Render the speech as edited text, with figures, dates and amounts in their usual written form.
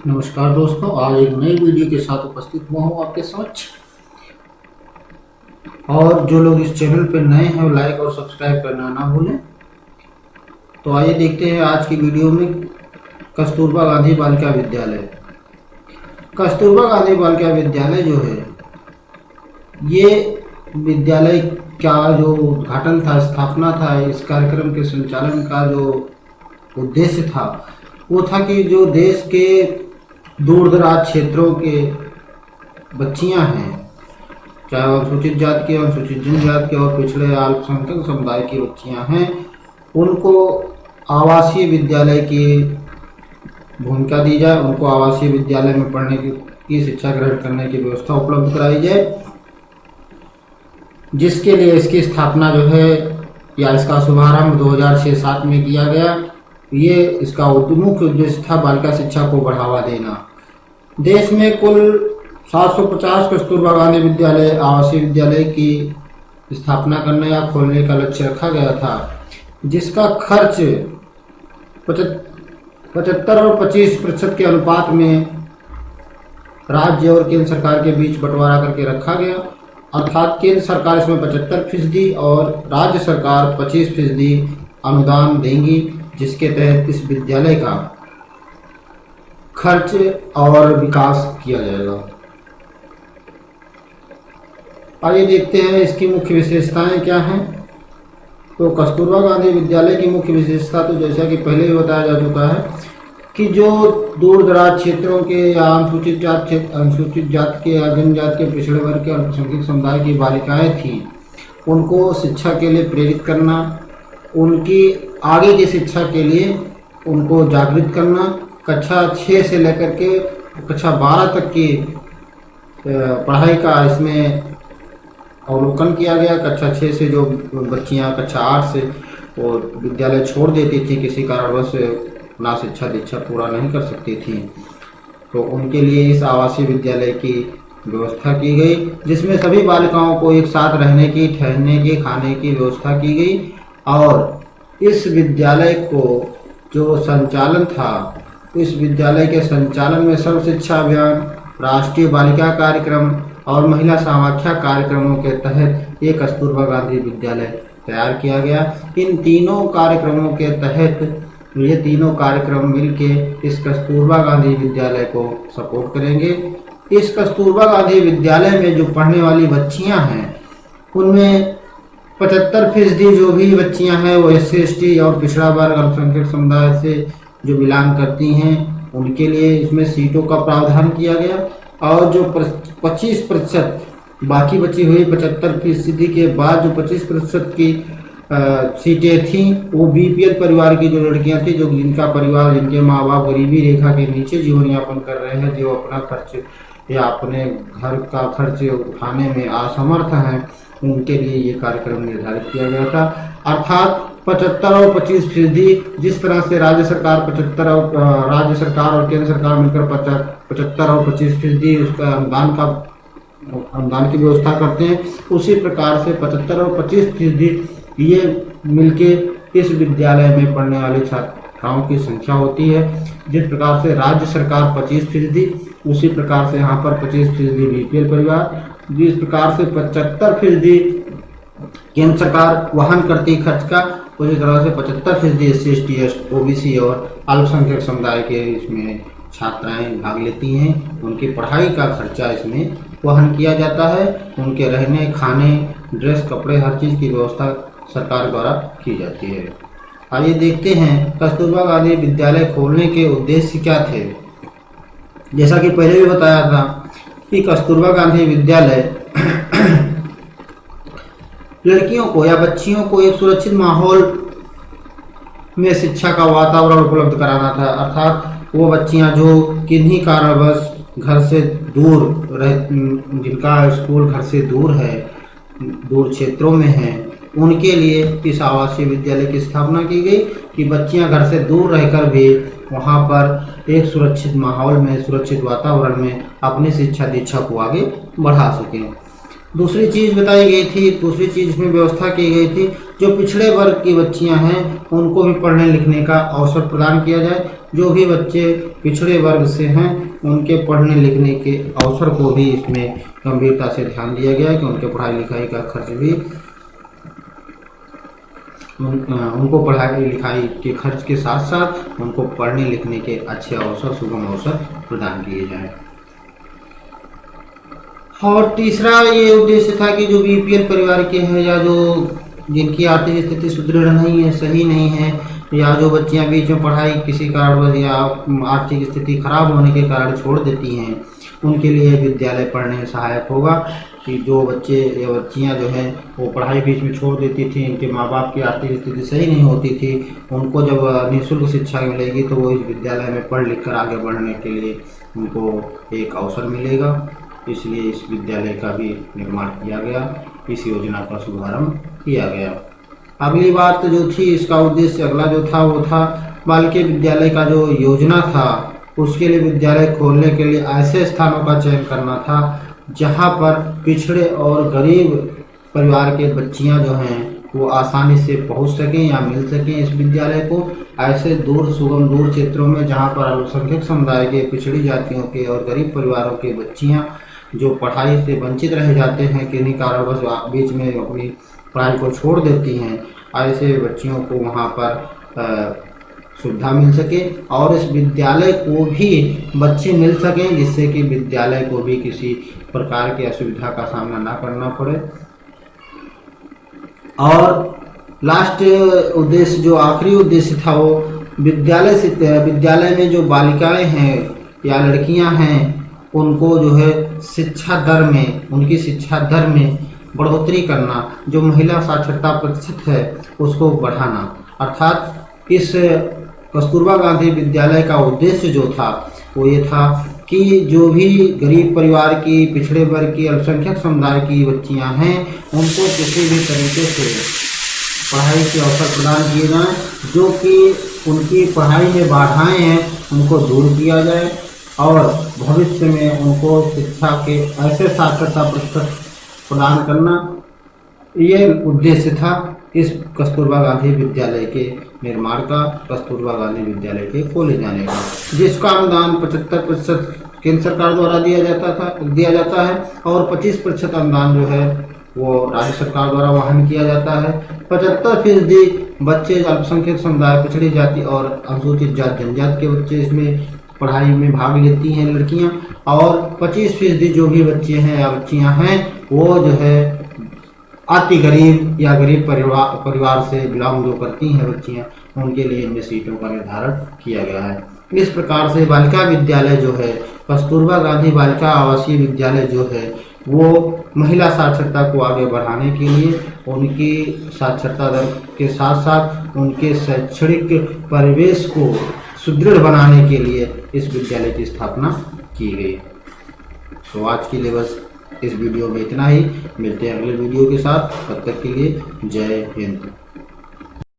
नमस्कार दोस्तों, आज एक नई वीडियो के साथ उपस्थित हुआ हूँ आपके समक्ष। और जो लोग इस चैनल पर नए हैं वो लाइक और सब्सक्राइब करना ना भूलें। तो आइए देखते हैं आज की वीडियो में कस्तूरबा गांधी बालिका विद्यालय। कस्तूरबा गांधी बालिका विद्यालय जो है, ये विद्यालय का जो उद्घाटन था, स्थापना था, इस कार्यक्रम के संचालन का जो उद्देश्य था वो था कि जो देश के दूर दराज क्षेत्रों के बच्चियां हैं, चाहे वो अनुसूचित जाति के, अनुसूचित जनजाति के और पिछड़े अल्पसंख्यक समुदाय की बच्चियां हैं, उनको आवासीय विद्यालय की भूमिका दी जाए, उनको आवासीय विद्यालय में पढ़ने की शिक्षा ग्रहण करने की व्यवस्था उपलब्ध कराई जाए, जिसके लिए इसकी स्थापना जो है या इसका शुभारंभ 2006-07 में किया गया। ये इसका मुख्य उद्देश्य था बालिका शिक्षा को बढ़ावा देना। देश में कुल 750 कस्तूरबा गांधी विद्यालय आवासीय विद्यालय की स्थापना करने या खोलने का लक्ष्य रखा गया था, जिसका खर्च 75 और 25% के अनुपात में राज्य और केंद्र सरकार के बीच बंटवारा करके रखा गया। अर्थात केंद्र सरकार इसमें 75% और राज्य सरकार 25% अनुदान देंगी, जिसके तहत इस विद्यालय का खर्च और विकास किया जाएगा। आइए देखते हैं इसकी मुख्य विशेषताएं क्या हैं। तो कस्तूरबा गांधी विद्यालय की मुख्य विशेषता तो जैसा कि पहले भी बताया जा चुका है कि जो दूर दराज क्षेत्रों के या अनुसूचित जाति के या जनजाति के, पिछड़े वर्ग के, अल्पसंख्यक समुदाय की बालिकाएं थीं, उनको शिक्षा के लिए प्रेरित करना, उनकी आगे की शिक्षा के लिए उनको जागृत करना, कक्षा 6 से लेकर के कक्षा 12 तक की पढ़ाई का इसमें अवलोकन किया गया। कक्षा 6 से जो बच्चियां कक्षा 8 से वो विद्यालय छोड़ देती थी, किसी कारणवश ना शिक्षा दीक्षा पूरा नहीं कर सकती थी, तो उनके लिए इस आवासीय विद्यालय की व्यवस्था की गई, जिसमें सभी बालिकाओं को एक साथ रहने की, ठहरने की, खाने की व्यवस्था की गई। और इस विद्यालय को जो संचालन था, इस विद्यालय के संचालन में सर्व शिक्षा अभियान, राष्ट्रीय बालिका कार्यक्रम और महिला समाख्या कार्यक्रमों के तहत एक कस्तूरबा गांधी विद्यालय तैयार किया गया। इन तीनों कार्यक्रमों के तहत ये तीनों कार्यक्रम मिलके इस कस्तूरबा गांधी विद्यालय को सपोर्ट करेंगे। इस कस्तूरबा गांधी विद्यालय में जो पढ़ने वाली बच्चियां हैं, उनमें 75% जो भी बच्चियां हैं वो SC ST और पिछड़ा वर्ग अल्पसंख्यक समुदाय से जो बिलोंग करती हैं, उनके लिए इसमें सीटों का प्रावधान किया गया। और जो 25% बाकी बची हुई 75% के बाद जो 25% की सीटें थीं, वो BPL परिवार की जो लड़कियां थी, जो जिनका परिवार, जिनके माँ बाप गरीबी रेखा के नीचे जीवन यापन कर रहे हैं, जो अपना खर्च या अपने घर का खर्च उठाने में असमर्थ हैं, उनके लिए ये कार्यक्रम निर्धारित किया गया था। अर्थात 75 और 25%, जिस तरह से राज्य सरकार 75 और राज्य सरकार और केंद्र सरकार मिलकर 75 और 25% उसका अनुदान की व्यवस्था करते हैं, उसी प्रकार से 75 और 25% ये मिलके इस विद्यालय में पढ़ने वाले छात्राओं की संख्या होती है। जिस प्रकार से राज्य सरकार 25%, उसी प्रकार से यहाँ पर 25% BPL परिवार, जिस प्रकार से 75% केंद्र सरकार वहन करती खर्च का, उसी तरह से 75% SC ST OBC और अल्पसंख्यक समुदाय के इसमें छात्राएं भाग लेती हैं। उनकी पढ़ाई का खर्चा इसमें वहन किया जाता है। उनके रहने, खाने, ड्रेस, कपड़े, हर चीज़ की व्यवस्था सरकार द्वारा की जाती है। आइए देखते हैं कस्तूरबा गांधी विद्यालय खोलने के उद्देश्य क्या थे। जैसा कि पहले भी बताया था कि कस्तूरबा गांधी विद्यालय लड़कियों को या बच्चियों को एक सुरक्षित माहौल में शिक्षा का वातावरण उपलब्ध कराना था। अर्थात वो बच्चियां जो किन्हीं कारणवश घर से दूर जिनका स्कूल घर से दूर है, दूर क्षेत्रों में है, उनके लिए इस आवासीय विद्यालय की स्थापना की गई कि बच्चियां घर से दूर रहकर भी वहां पर एक सुरक्षित माहौल में, सुरक्षित वातावरण में अपनी शिक्षा दीक्षा को आगे बढ़ा सकें। दूसरी चीज़ बताई गई थी, दूसरी चीज़ इसमें व्यवस्था की गई थी जो पिछड़े वर्ग की बच्चियां हैं उनको भी पढ़ने लिखने का अवसर प्रदान किया जाए। जो भी बच्चे पिछड़े वर्ग से हैं उनके पढ़ने लिखने के अवसर को भी इसमें गंभीरता से ध्यान दिया गया है कि उनके पढ़ाई लिखाई का खर्च भी उनको पढ़ाई लिखाई के खर्च के साथ साथ उनको पढ़ने लिखने के अच्छे अवसर, सुगम अवसर प्रदान किए जाएं। और तीसरा ये उद्देश्य था कि जो बीपीएल परिवार के हैं या जो जिनकी आर्थिक स्थिति सुदृढ़ नहीं है, सही नहीं है, या जो बच्चियां बीच में पढ़ाई किसी कारणवश या आर्थिक स्थिति खराब होने के कारण छोड़ देती हैं, उनके लिए विद्यालय पढ़ने में सहायक होगा। कि जो बच्चे या बच्चियां जो हैं वो पढ़ाई बीच में छोड़ देती थी, इनके माँ बाप की आर्थिक स्थिति सही नहीं होती थी, उनको जब निःशुल्क शिक्षा मिलेगी तो वो इस विद्यालय में पढ़ लिख कर आगे बढ़ने के लिए उनको एक अवसर मिलेगा। इसलिए इस विद्यालय का भी निर्माण किया गया, इस योजना का शुभारंभ किया गया। अगली बात जो थी, इसका उद्देश्य अगला जो था वो था बालिका विद्यालय का जो योजना था उसके लिए विद्यालय खोलने के लिए ऐसे स्थानों का चयन करना था जहां पर पिछड़े और गरीब परिवार के बच्चियां जो हैं वो आसानी से पहुंच सकें या मिल सकें इस विद्यालय को। ऐसे दूर सुगम दूर क्षेत्रों में जहां पर अल्पसंख्यक समुदाय के, पिछड़ी जातियों के और गरीब परिवारों के बच्चियां जो पढ़ाई से वंचित रह जाते हैं, किन्हीं कारणवश बीच में अपनी पढ़ाई को छोड़ देती हैं, ऐसे बच्चियों को वहाँ पर सुविधा मिल सके और इस विद्यालय को भी बच्चे मिल सकें, जिससे कि विद्यालय को भी किसी प्रकार की असुविधा का सामना ना करना पड़े। और लास्ट उद्देश्य, जो आखिरी उद्देश्य था, वो विद्यालय में जो बालिकाएं हैं या लड़कियां हैं उनको जो है उनकी शिक्षा दर में बढ़ोतरी करना, जो महिला साक्षरता प्रतिशत है उसको बढ़ाना। अर्थात इस कस्तूरबा गांधी विद्यालय का उद्देश्य जो था वो ये था कि जो भी गरीब परिवार की, पिछड़े वर्ग की, अल्पसंख्यक समुदाय की बच्चियां हैं उनको किसी भी तरीके से पढ़ाई के अवसर प्रदान किए जाएं, जो कि उनकी पढ़ाई में बाधाएं हैं उनको दूर किया जाए और भविष्य में उनको शिक्षा के ऐसे साक्षरता प्रतिशत प्रदान करना, ये उद्देश्य था इस कस्तूरबा गांधी विद्यालय के निर्माण का, कस्तूरबा गांधी विद्यालय के खोले जाने का, जिसका अनुदान 75% केंद्र सरकार द्वारा दिया जाता है और 25% अनुदान जो है वो राज्य सरकार द्वारा वहन किया जाता है। 75% बच्चे अल्पसंख्यक समुदाय, पिछड़ी जाति और अनुसूचित जाति जनजाति के बच्चे इसमें पढ़ाई में भाग लेती हैं लड़कियां, और 25% जो भी बच्चे हैं या बच्चियां हैं वो जो है अति गरीब या गरीब परिवार से बिलोंग जो करती हैं बच्चियां, उनके लिए इनमें सीटों का निर्धारण किया गया है। इस प्रकार से बालिका विद्यालय जो है, कस्तूरबा गांधी बालिका आवासीय विद्यालय जो है, वो महिला साक्षरता को आगे बढ़ाने के लिए, उनकी साक्षरता दर के साथ साथ उनके शैक्षणिक परिवेश को सुदृढ़ बनाने के लिए इस विद्यालय की स्थापना की गई। तो आज के लिए बस इस वीडियो में इतना ही। मिलते हैं अगले वीडियो के साथ, तब तक के लिए जय हिंद।